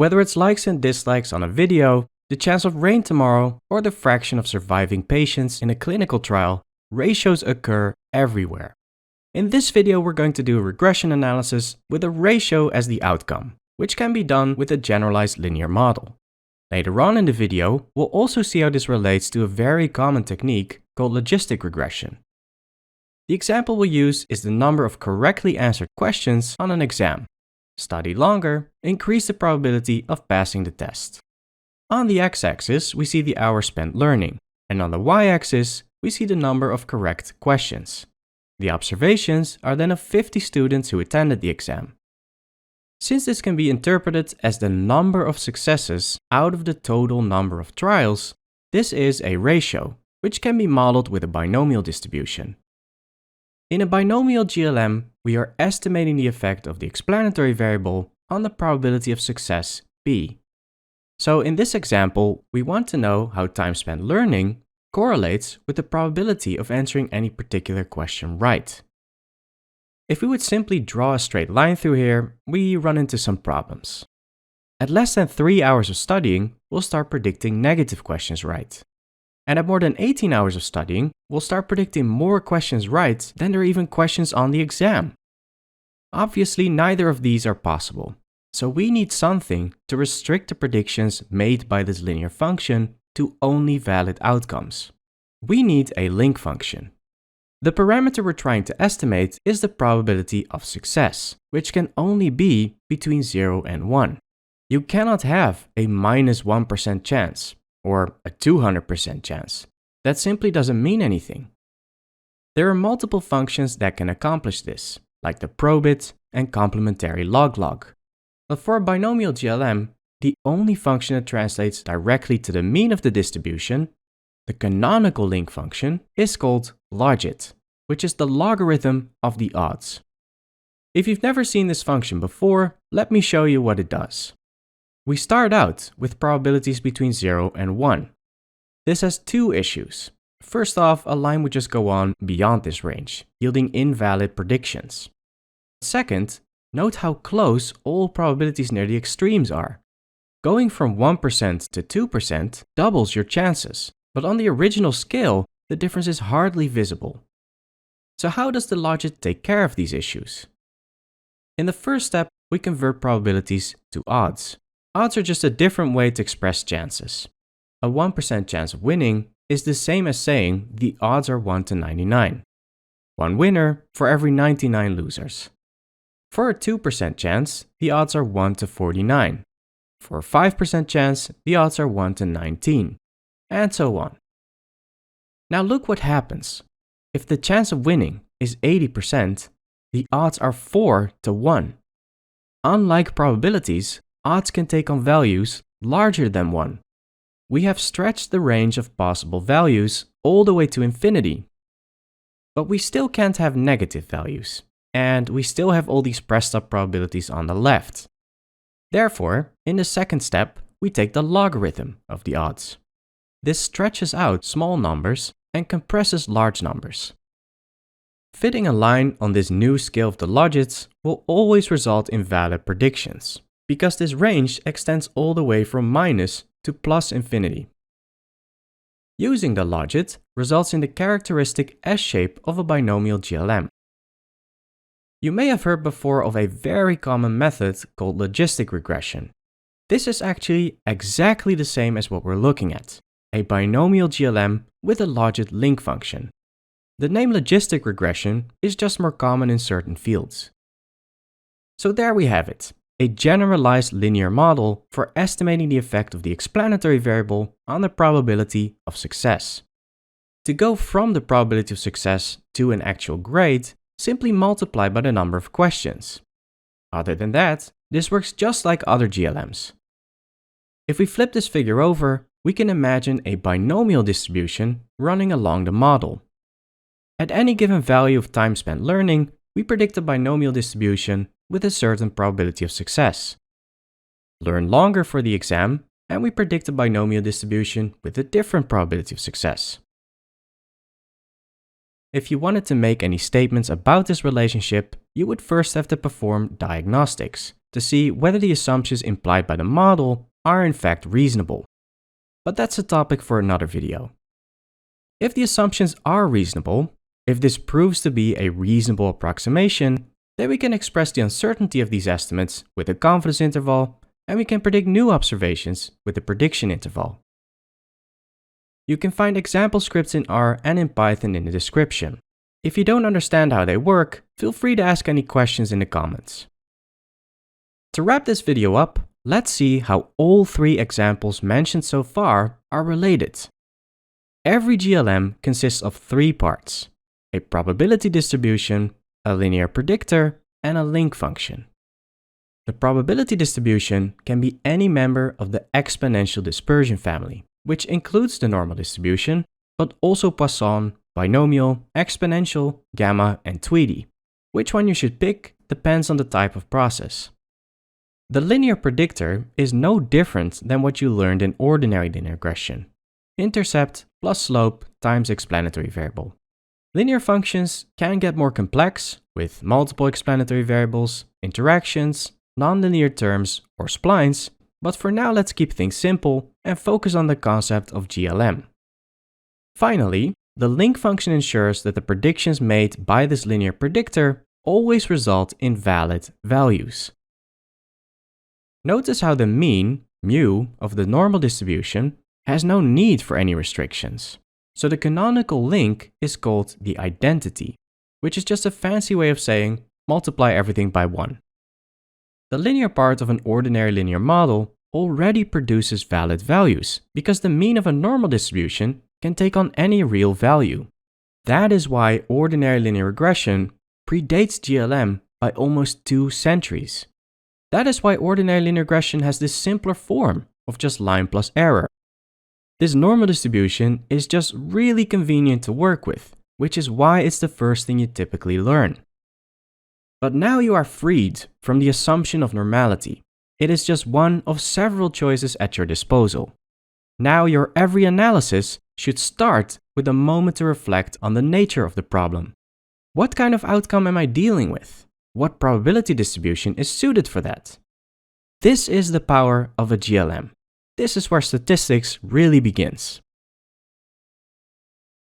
Whether it's likes and dislikes on a video, the chance of rain tomorrow, or the fraction of surviving patients in a clinical trial, ratios occur everywhere. In this video, we're going to do a regression analysis with a ratio as the outcome, which can be done with a generalized linear model. Later on in the video, we'll also see how this relates to a very common technique called logistic regression. The example we'll use is the number of correctly answered questions on an exam. Study longer, increase the probability of passing the test. On the x-axis, we see the hours spent learning, and on the y-axis, we see the number of correct questions. The observations are then of 50 students who attended the exam. Since this can be interpreted as the number of successes out of the total number of trials, this is a ratio, which can be modeled with a binomial distribution. In a binomial GLM, we are estimating the effect of the explanatory variable on the probability of success b. So in this example, we want to know how time spent learning correlates with the probability of answering any particular question right. If we would simply draw a straight line through here, we run into some problems. At less than 3 hours of studying, we'll start predicting negative questions right. And at more than 18 hours of studying, we'll start predicting more questions right than there are even questions on the exam. Obviously, neither of these are possible. So we need something to restrict the predictions made by this linear function to only valid outcomes. We need a link function. The parameter we're trying to estimate is the probability of success, which can only be between 0 and 1. You cannot have a minus 1% chance or a 200% chance. That simply doesn't mean anything. There are multiple functions that can accomplish this, like the probit and complementary log. But for a binomial GLM, the only function that translates directly to the mean of the distribution, the canonical link function, is called Logit, which is the logarithm of the odds. If you've never seen this function before, let me show you what it does. We start out with probabilities between 0 and 1. This has two issues. First off, a line would just go on beyond this range, yielding invalid predictions. Second, note how close all probabilities near the extremes are. Going from 1% to 2% doubles your chances, but on the original scale, the difference is hardly visible. So how does the Logit take care of these issues? In the first step, we convert probabilities to odds. Odds are just a different way to express chances. A 1% chance of winning is the same as saying the odds are 1 to 99. One winner for every 99 losers. For a 2% chance, the odds are 1 to 49. For a 5% chance, the odds are 1 to 19, and so on. Now look what happens. If the chance of winning is 80%, the odds are 4 to 1. Unlike probabilities, odds can take on values larger than 1. We have stretched the range of possible values all the way to infinity. But we still can't have negative values, and we still have all these pressed up probabilities on the left. Therefore, in the second step, we take the logarithm of the odds. This stretches out small numbers and compresses large numbers. Fitting a line on this new scale of the Logits will always result in valid predictions, because this range extends all the way from minus to plus infinity. Using the Logit results in the characteristic S-shape of a binomial GLM. You may have heard before of a very common method called logistic regression. This is actually exactly the same as what we're looking at, a binomial GLM with a Logit link function. The name logistic regression is just more common in certain fields. So there we have it, a generalized linear model for estimating the effect of the explanatory variable on the probability of success. To go from the probability of success to an actual grade, simply multiply by the number of questions. Other than that, this works just like other GLMs. If we flip this figure over, we can imagine a binomial distribution running along the model. At any given value of time spent learning, we predict a binomial distribution with a certain probability of success. Learn longer for the exam, and we predict a binomial distribution with a different probability of success. If you wanted to make any statements about this relationship, you would first have to perform diagnostics, to see whether the assumptions implied by the model are in fact reasonable. But that's a topic for another video. If the assumptions are reasonable, if this proves to be a reasonable approximation, then we can express the uncertainty of these estimates with a confidence interval, and we can predict new observations with the prediction interval. You can find example scripts in R and in Python in the description. If you don't understand how they work, feel free to ask any questions in the comments. To wrap this video up, let's see how all three examples mentioned so far are related. Every GLM consists of three parts: a probability distribution, a linear predictor, and a link function. The probability distribution can be any member of the exponential dispersion family, which includes the normal distribution, but also Poisson, binomial, exponential, gamma, and Tweedy. Which one you should pick depends on the type of process. The linear predictor is no different than what you learned in ordinary linear regression: intercept plus slope times explanatory variable. Linear functions can get more complex with multiple explanatory variables, interactions, nonlinear terms, or splines, but for now let's keep things simple and focus on the concept of GLM. Finally, the link function ensures that the predictions made by this linear predictor always result in valid values. Notice how the mean, mu, of the normal distribution has no need for any restrictions. So the canonical link is called the identity, which is just a fancy way of saying multiply everything by 1. The linear part of an ordinary linear model already produces valid values because the mean of a normal distribution can take on any real value. That is why ordinary linear regression predates GLM by almost 2 centuries. That is why ordinary linear regression has this simpler form of just line plus error. This normal distribution is just really convenient to work with, which is why it's the first thing you typically learn. But now you are freed from the assumption of normality. It is just one of several choices at your disposal. Now your every analysis should start with a moment to reflect on the nature of the problem. What kind of outcome am I dealing with? What probability distribution is suited for that? This is the power of a GLM. This is where statistics really begins.